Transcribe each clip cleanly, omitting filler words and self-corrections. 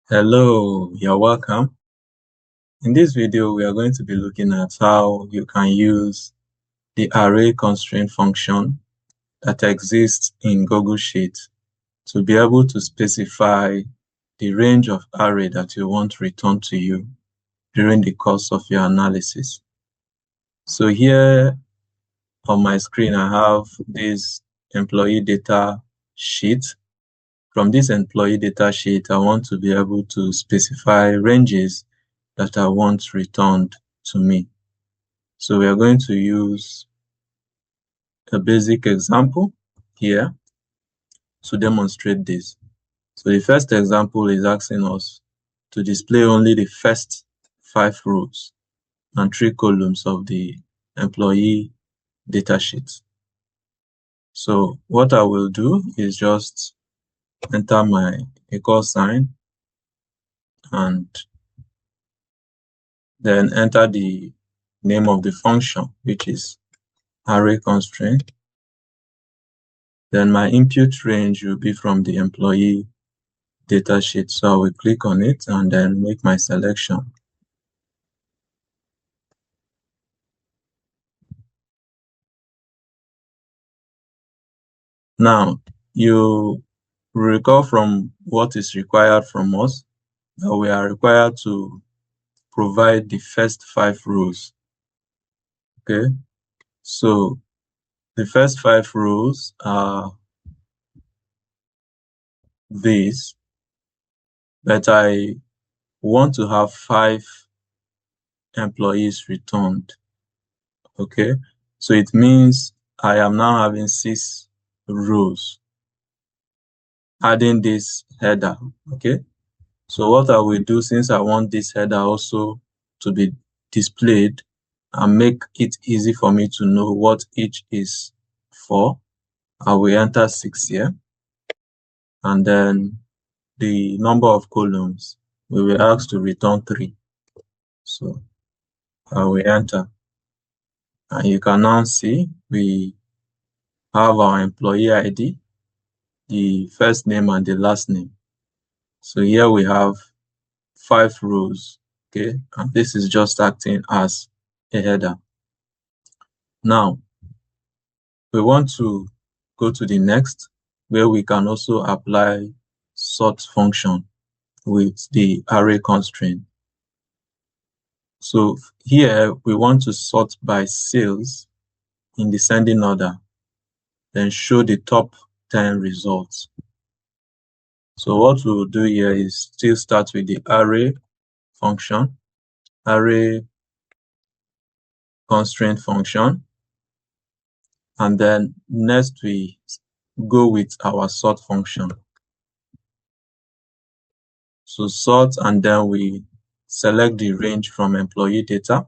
Hello, you're welcome. In this video, we are going to be looking at how you can use the array constraint function that exists in Google Sheets to be able to specify the range of array that you want returned to you during the course of your analysis. So here on my screen, I have this employee data sheet. From this employee data sheet, I want to be able to specify ranges that I want returned to me. So we are going to use a basic example here to demonstrate this. So the first example is asking us to display only the first 5 rows and 3 columns of the employee data sheet. So what I will do is just enter my equal sign and then enter the name of the function, which is array constraint. Then my input range will be from the employee data sheet. So I will click on it and then make my selection. Now, you recall from what is required from us that we are required to provide the first 5 rows. Okay, so the first 5 rows are these, but I want to have 5 employees returned. Okay, so it means I am now having 6 rows, adding this header. Okay, so what I will do, since I want this header also to be displayed and make it easy for me to know what each is for, I will enter 6 here, and then the number of columns we will ask to return 3. So I will enter, and you can now see we have our employee ID, the first name and the last name. So here we have 5 rows, okay, and this is just acting as a header. Now we want to go to the next, where we can also apply sort function with the array constraint. So here we want to sort by sales in descending order, then show the top 10 results. So what we'll do here is still start with the array function, array constraint function, and then next we go with our sort function. So sort, and then we select the range from employee data.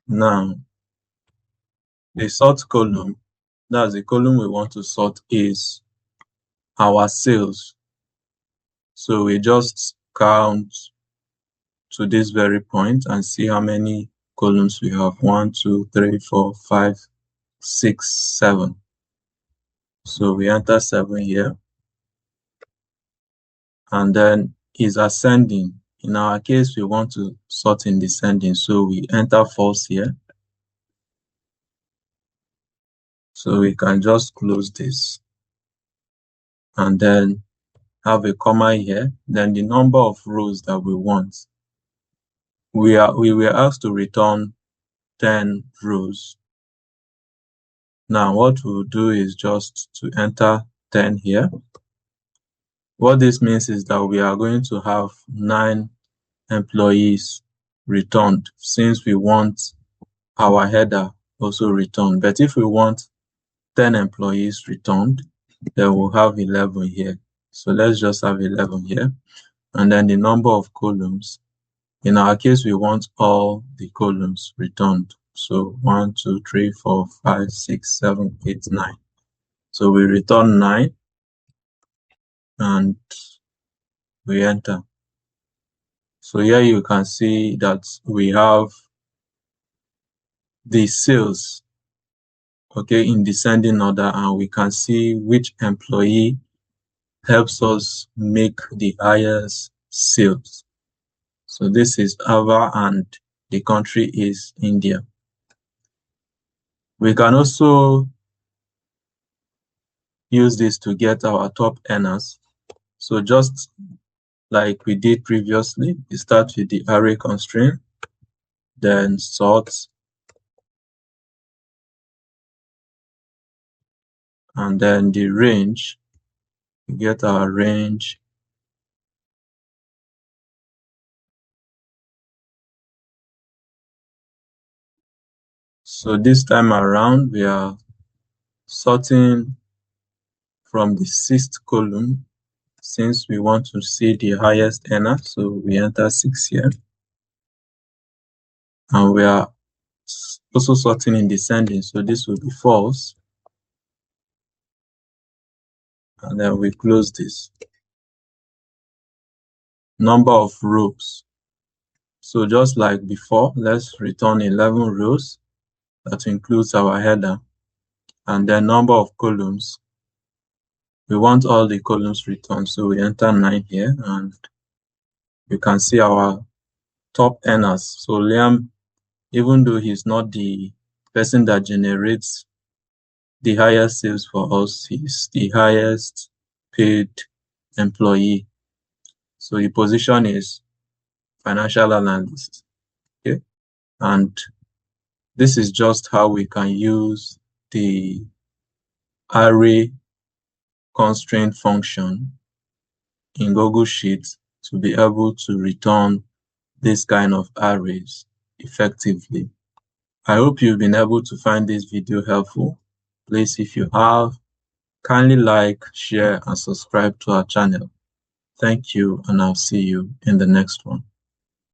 Now, the sort column, that's the column we want to sort, is our sales. So we just count to this very point and see how many columns we have. 1, 2, 3, 4, 5, 6, 7. So we enter 7 here, and then is ascending. In our case, we want to sort in descending, so we enter false here. So we can just close this and then have a comma here. Then the number of rows that we want. We were asked to return 10 rows. Now what we'll do is just to enter 10 here. What this means is that we are going to have 9 employees returned, since we want our header also returned. But if we want 10 employees returned, then we'll have 11 here. So let's just have 11 here. And then the number of columns. In our case, we want all the columns returned. So 1, 2, 3, 4, 5, 6, 7, 8, 9. So we return 9 and we enter. So here you can see that we have the sales, okay, in descending order, and we can see which employee helps us make the highest sales. So this is Ava and the country is India. We can also use this to get our top earners. So just like we did previously, we start with the array constraint, then sort, and then the range. We get our range. So this time around, we are sorting from the 6th column, since we want to see the highest earner. So we enter 6 here. And we are also sorting in descending. So this will be false. And then we close this. Number of rows. So just like before, let's return 11 rows. That includes our header. And then number of columns. We want all the columns returned. So we enter 9 here, and you can see our top earners. So Liam, even though he's not the person that generates the highest sales for us, he's the highest paid employee. So the position is financial analyst. Okay, and this is just how we can use the array constraint function in Google Sheets to be able to return this kind of arrays effectively. I hope you've been able to find this video helpful. Please, if you have, kindly like, share, and subscribe to our channel. Thank you, and I'll see you in the next one.